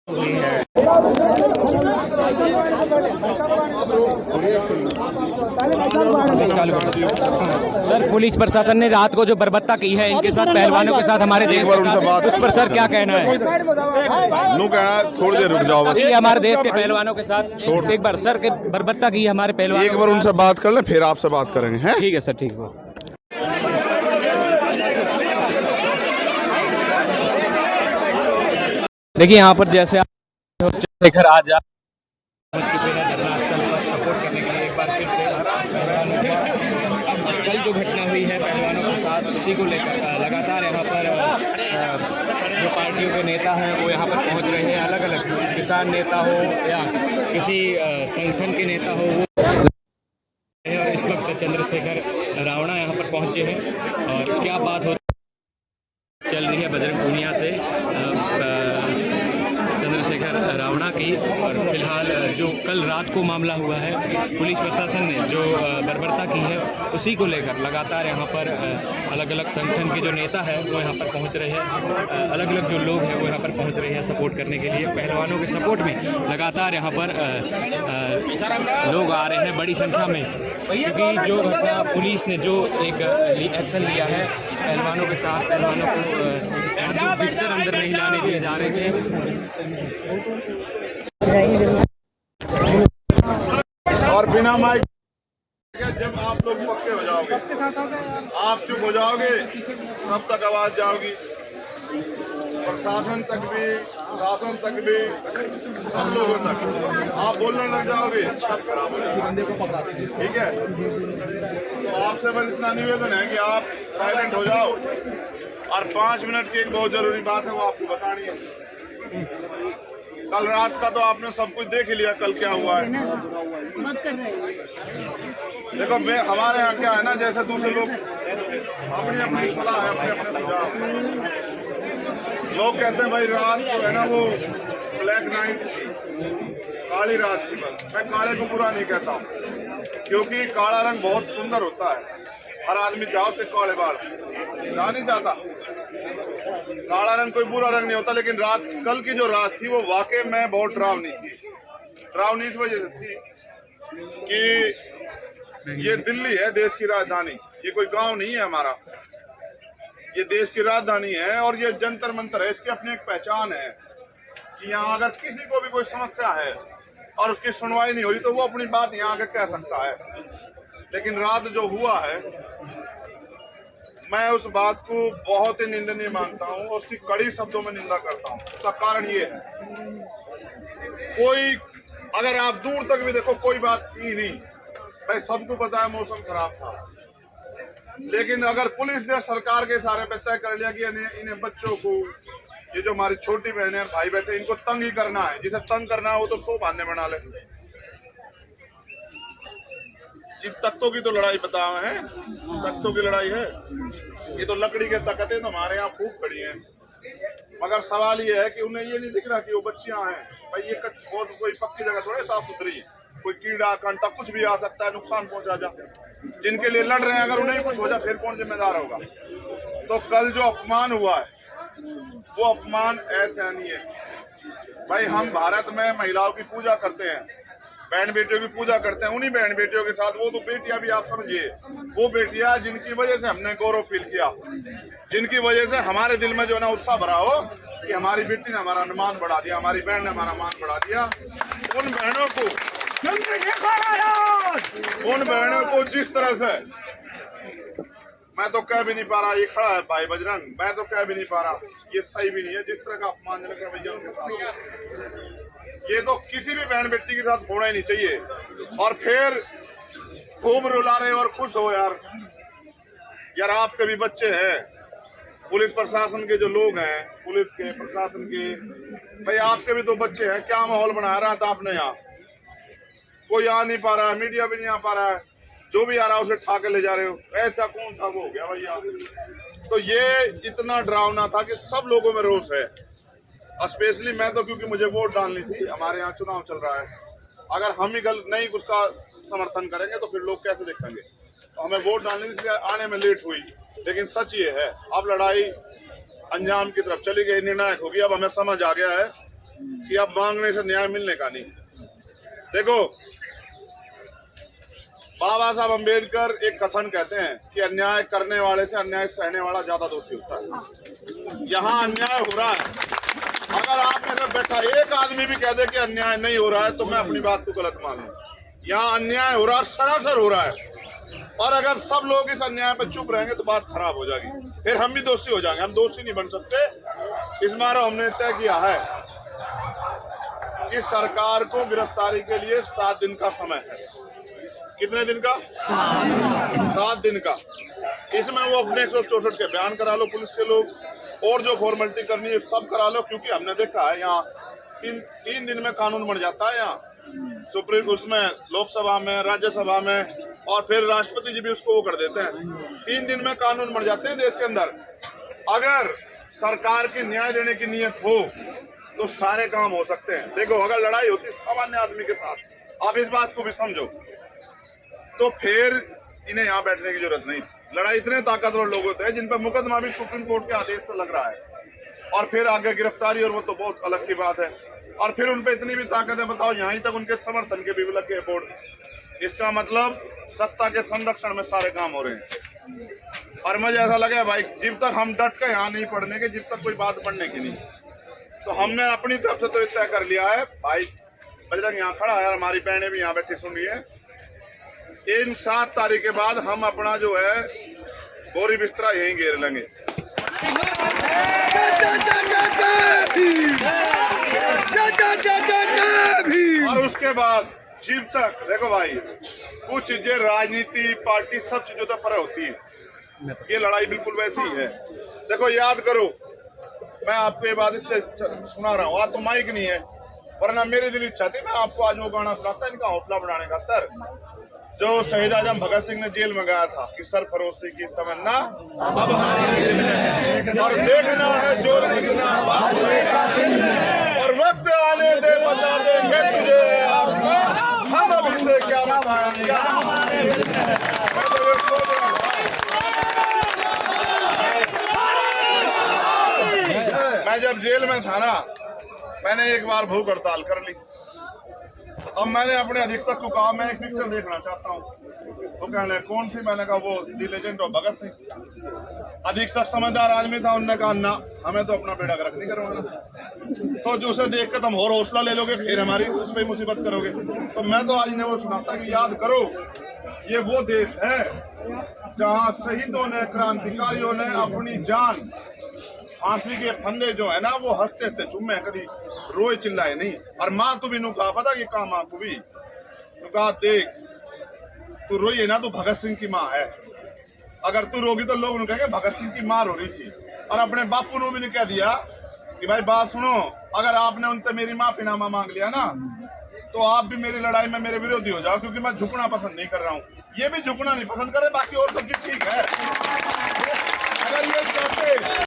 Sir, police प्रशासन ने रात को जो बर्बरता की है इनके साथ, पहलवानों के साथ, हमारे देश के साथ, उस पर सर क्या कहना है? थोड़ी देर रुक जाओ बस। हमारे देश के पहलवानों के साथ एक बार सर के बर्बरता की हमारे पहलवान, एक बार उनसे बात कर लें फिर आपसे बात करेंगे, हैं? ठीक है सर, ठीक है। देखिए यहाँ पर जैसे चंद्रशेखर आजाद सपोर्ट करने के लिए एक बार फिर से कल जो घटना हुई है पहलवानों के साथ, उसी को लेकर लगातार यहाँ पर जो पार्टियों के नेता हैं वो यहाँ पर पहुँच रहे हैं। अलग अलग किसान नेता हो या किसी संगठन के नेता हो, वो और इस वक्त चंद्रशेखर रावणा यहाँ पर पहुँचे हैं। और क्या बात हो चल रही है बजरंग पूनिया से चंद्रशेखर रावणा की। और फिलहाल जो कल रात को मामला हुआ है, पुलिस प्रशासन ने जो बर्बरता की है उसी को लेकर लगातार यहाँ पर अलग अलग संगठन के जो नेता है वो यहाँ पर पहुँच रहे हैं। अलग अलग जो लोग हैं वो यहाँ पर पहुँच रहे हैं सपोर्ट करने के लिए। पहलवानों के सपोर्ट में लगातार यहाँ पर लोग आ रहे हैं बड़ी संख्या में, क्योंकि जो पुलिस ने जो एक एक्शन लिया है पहलवानों के साथ, पहलवानों को बिस्तर अंदर नहीं लाने दिए जा रहे थे। और बिना माइक जब आप लोग पक्के हो जाओगे, आप चुप हो जाओगे, सब तक आवाज जाओगी, प्रशासन तक भी, शासन तक भी, सब लोगों तक आप बोलने लग जाओगे, सब खराब हो जाएगा। ठीक है, तो आपसे बस इतना निवेदन है कि आप साइलेंट हो जाओ। और 5 मिनट की एक बहुत जरूरी बात है, वो आपको बतानी है। कल रात का तो आपने सब कुछ देख ही लिया, कल क्या हुआ है। देखो हमारे यहाँ क्या है ना, जैसे दूसरे लोग अपनी अपनी सलाह है, अपने अपने सुझाव। लोग कहते हैं भाई रात जो है ना वो ब्लैक नाइट, काली रात थी। बस मैं काले को बुरा नहीं कहता हूँ, क्योंकि काला रंग बहुत सुंदर होता है। हर आदमी चाहो तो काले बाल जा नहीं जाता, काला रंग कोई बुरा रंग नहीं होता। लेकिन रात, कल की जो रात थी वो वाकई में बहुत डरावनी थी। डरावनी इस वजह से थी कि ये दिल्ली है, देश की राजधानी, ये कोई गांव नहीं है हमारा, ये देश की राजधानी है। और ये जंतर मंतर है, इसकी अपनी एक पहचान है कि यहाँ अगर किसी को भी कोई समस्या है और उसकी सुनवाई नहीं हो रही तो वो अपनी बात यहाँ आके कह सकता है। लेकिन रात जो हुआ है, मैं उस बात को बहुत ही निंदनीय मानता हूँ, उसकी कड़ी शब्दों में निंदा करता हूँ। उसका कारण ये है, कोई अगर आप दूर तक भी देखो कोई बात थी नहीं भाई, सबको पता है मौसम खराब था। लेकिन अगर पुलिस ने सरकार के इशारे पे तय कर लिया कि इन्हें बच्चों को, ये जो हमारी छोटी बहनें और भाई बैठे, इनको तंग ही करना है, जिसे तंग करना है वो तो 100 बहाने बना ले। इन तख्तों की तो लड़ाई बताओ है, तख्तों की लड़ाई है, ये तो लकड़ी के तख्ते तो हमारे यहाँ खूब खड़ी हैं। मगर सवाल ये है कि उन्हें ये नहीं दिख रहा कि वो बच्चियां हैं। भाई ये कोई पक्की जगह थोड़े साफ सुथरी है, कोई कीड़ा कांटा कुछ भी आ सकता है, नुकसान पहुंचा जा। जिनके लिए लड़ रहे हैं अगर उन्हें कुछ हो जाए फिर कौन जिम्मेदार होगा। तो कल जो अपमान हुआ है वो अपमान असहनीय है। भाई हम भारत में महिलाओं की पूजा करते हैं, बहन बेटियों की पूजा करते हैं। उन्हीं बहन बेटियों के साथ वो तो बेटियां भी आप समझिए, वो बेटियां जिनकी वजह से हमने गौरव फील किया, जिनकी वजह से हमारे दिल में जो है ना उत्साह भरा हो कि हमारी बेटी ने हमारा मान बढ़ा दिया, हमारी बहन ने हमारा मान बढ़ा दिया। उन बहनों को जिस तरह से मैं तो कह भी नहीं पा रहा, ये खड़ा है भाई बजरंग, मैं तो कह भी नहीं पा रहा, ये सही भी नहीं है जिस तरह का अपमानजनक रवैया उनके साथ। ये तो किसी भी बहन बेटी के साथ होना ही नहीं चाहिए। और फिर खूब रुला रहे और खुश हो यार, यार आपके भी बच्चे हैं, पुलिस प्रशासन के जो लोग हैं, पुलिस के प्रशासन के, भाई आपके भी तो बच्चे हैं। क्या माहौल बनाया रहा था आपने यहाँ, कोई आ नहीं पा रहा है, मीडिया भी नहीं आ पा रहा है, जो भी आ रहा है उसे ठा के ले जा रहे हो, ऐसा कौन सा वो हो गया भैया। तो ये इतना डरावना था कि सब लोगों में रोष है। स्पेशली मैं तो, क्योंकि मुझे वोट डालनी थी, हमारे यहाँ चुनाव चल रहा है, अगर हम ही नहीं उसका समर्थन करेंगे तो फिर लोग कैसे देखेंगे। तो हमें वोट डालने के लिए आने में लेट हुई, लेकिन सच ये है अब लड़ाई अंजाम की तरफ चली गई, निर्णायक होगी। अब हमें समझ आ गया है कि अब मांगने से न्याय मिलने का नहीं। देखो, बाबा साहब अम्बेडकर एक कथन कहते हैं कि अन्याय करने वाले से अन्याय सहने वाला ज्यादा दोषी होता है। यहाँ अन्याय हो रहा है, अगर आप में से बैठा एक आदमी भी कह दे कि अन्याय नहीं हो रहा है तो मैं अपनी बात को गलत मान लूं। यहाँ अन्याय हो रहा है, सरासर हो रहा है, और अगर सब लोग इस अन्याय पर चुप रहेंगे तो बात खराब हो जाएगी, फिर हम भी दोषी हो जाएंगे। हम दोषी नहीं बन सकते। इस बार हमने तय किया है कि सरकार को गिरफ्तारी के लिए 7 दिन का समय है। कितने दिन का? 7 दिन का। इसमें वो अपने 164 के बयान करा लो पुलिस के लोग, और जो फॉर्मेलिटी करनी है सब करा लो, क्योंकि हमने देखा है यहाँ 3 दिन में कानून बन जाता है। यहाँ सुप्रीम उसमें लोकसभा में, राज्यसभा में, और फिर राष्ट्रपति जी भी उसको वो कर देते हैं। 3 दिन में कानून बन जाते हैं देश के अंदर। अगर सरकार की न्याय देने की नीयत हो तो सारे काम हो सकते हैं। देखो, अगर लड़ाई होती सामान्य आदमी के साथ, आप इस बात को भी समझो, तो फिर इन्हें यहाँ बैठने की जरूरत नहीं। लड़ाई इतने ताकतवर लोग होते हैं जिन पर मुकदमा भी सुप्रीम कोर्ट के आदेश से लग रहा है, और फिर आगे गिरफ्तारी, और वो तो बहुत अलग की बात है। और फिर उन पे इतनी भी ताकत है, बताओ, यहीं तक उनके समर्थन के भी लगे बोर्ड। इसका मतलब सत्ता के संरक्षण में सारे काम हो रहे हैं। और मुझे ऐसा लगे भाई, जब तक हम डट के यहाँ नहीं पढ़ने के, जब तक कोई बात पढ़ने की नहीं, तो हमने अपनी तरफ से तो तय कर लिया है। भाई बजरंग यहाँ खड़ा है और हमारी बहनें भी यहाँ बैठी सुन रही है। इन 7 तारीख के बाद हम अपना जो है बोरी बिस्तरा यहीं घेर लेंगे। और उसके बाद जीव तक, देखो भाई, कुछ चीजें राजनीति, पार्टी, सब चीजों तक पर होती है। ये लड़ाई बिल्कुल वैसी ही है। देखो, याद करो, मैं आपको ये बात इसलिए सुना रहा हूँ, आज तो माइक नहीं है, वरना मेरी दिल इच्छा थी मैं आपको आज वो गाना सुनाता इनका हौसला बढ़ाने का। तर जो शहीद आजम भगत सिंह ने जेल में गाया था कि सरफरोशी की तमन्ना अब हमारे दिल में, और देखना है जोर कितना, और वक्त आने दे बचा देंगे तुझे आसमान, हम अब इसे क्या बताएं, क्या मैं जब जेल में था ना, मैंने एक बार भूख हड़ताल कर ली। अब मैंने अपने अधीक्षक को कहा मैं एक पिक्चर देखना चाहता हूँ। तो कहने लगे कौन सी? मैंने कहा वो the legend of Bhagat Singh. अधीक्षक समझदार आदमी था, उन्होंने कहा ना, हमें तो अपना बेड़ा गर्क नहीं करवाना, तो जो उसे देख कर तुम और हौसला ले लोगे, फिर हमारी उस पर मुसीबत करोगे। तो मैं तो आज इन्हें वो सुनाता कि याद करो, ये वो देश है जहाँ शहीदों ने, क्रांतिकारियों ने अपनी जान, फांसी के फंदे जो है ना, वो हंसते हंसते चुम्मे, कभी रोए चिल्लाए नहीं। और माँ तू भी नु कहा, पता कि कहा माँ को भी कहा, देख तू रोई है ना, तो भगत सिंह की माँ है, अगर तू रोगी तो लोग कहेंगे भगत सिंह की माँ रो रही थी। और अपने बापू ने भी कह दिया कि भाई बात सुनो, अगर आपने उनसे मेरी माफीनामा मांग लिया ना, तो आप भी मेरी लड़ाई में मेरे विरोधी हो जाओ, क्योंकि मैं झुकना पसंद नहीं कर रहा हूँ। ये भी झुकना नहीं पसंद करे, बाकी और सब चीज ठीक है। अगर ये चाहते